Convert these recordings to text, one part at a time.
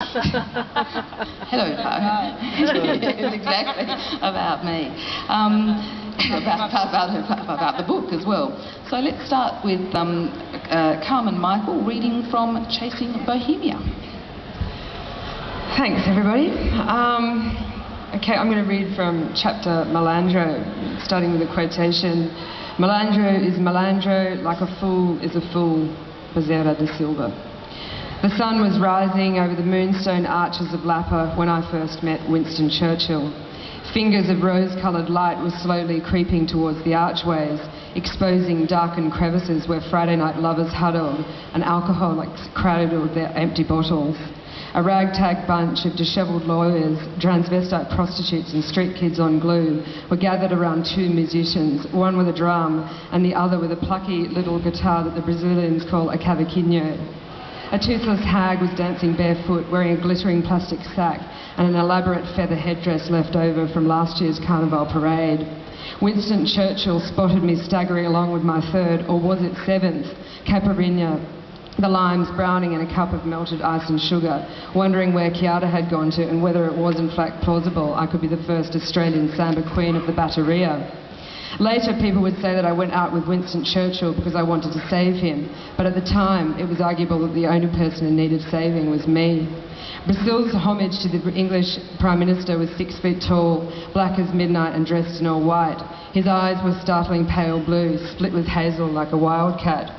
Hello, it's exactly about me. About the book as well. So let's start with Carmen Micheal reading from Chasing Bohemia. Thanks, everybody. Okay, I'm going to read from chapter Malandro, starting with a quotation. Malandro is Malandro, like a fool is a fool, Bezerra de Silva. The sun was rising over the moonstone arches of Lapa when I first met Winston Churchill. Fingers of rose-coloured light were slowly creeping towards the archways, exposing darkened crevices where Friday night lovers huddled and alcoholics crowded their empty bottles. A ragtag bunch of dishevelled lawyers, transvestite prostitutes and street kids on glue were gathered around two musicians, one with a drum and the other with a plucky little guitar that the Brazilians call a cavaquinho. A toothless hag was dancing barefoot, wearing a glittering plastic sack and an elaborate feather headdress left over from last year's carnival parade. Winston Churchill spotted me staggering along with my third, or was it seventh, caipirinha, the limes browning in a cup of melted ice and sugar, wondering where Chiara had gone to and whether it was in fact plausible I could be the first Australian samba queen of the Batteria. Later, people would say that I went out with Winston Churchill because I wanted to save him, but at the time, it was arguable that the only person in need of saving was me. Brazil's homage to the English Prime Minister was 6 feet tall, black as midnight and dressed in all white. His eyes were startling pale blue, split with hazel like a wildcat.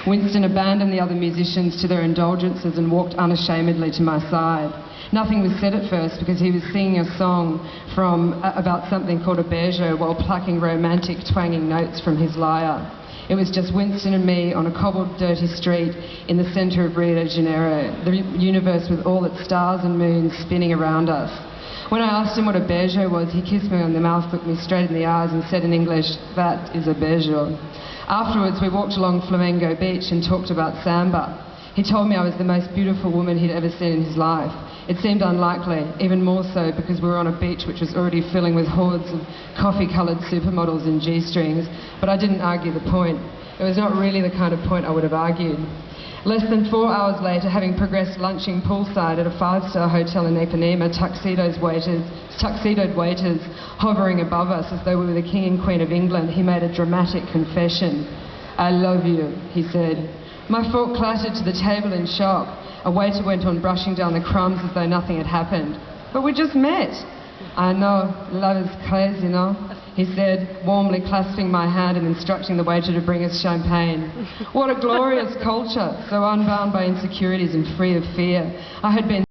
Winston abandoned the other musicians to their indulgences and walked unashamedly to my side. Nothing was said at first because he was singing a song about something called a beijo while plucking romantic twanging notes from his lyre. It was just Winston and me on a cobbled dirty street in the centre of Rio de Janeiro, the universe with all its stars and moons spinning around us. When I asked him what a beijo was, he kissed me on the mouth, looked me straight in the eyes and said in English, "That is a beijo." Afterwards, we walked along Flamengo Beach and talked about samba. He told me I was the most beautiful woman he'd ever seen in his life. It seemed unlikely, even more so because we were on a beach which was already filling with hordes of coffee-coloured supermodels in G-strings, but I didn't argue the point. It was not really the kind of point I would have argued. Less than 4 hours later, having progressed lunching poolside at a 5-star hotel in Ipanema, tuxedoed waiters hovering above us as though we were the King and Queen of England, he made a dramatic confession. "I love you," he said. My fork clattered to the table in shock. A waiter went on brushing down the crumbs as though nothing had happened. "But we just met." "I know, love is crazy, no?" he said, warmly clasping my hand and instructing the waiter to bring us champagne. What a glorious culture, so unbound by insecurities and free of fear. I had been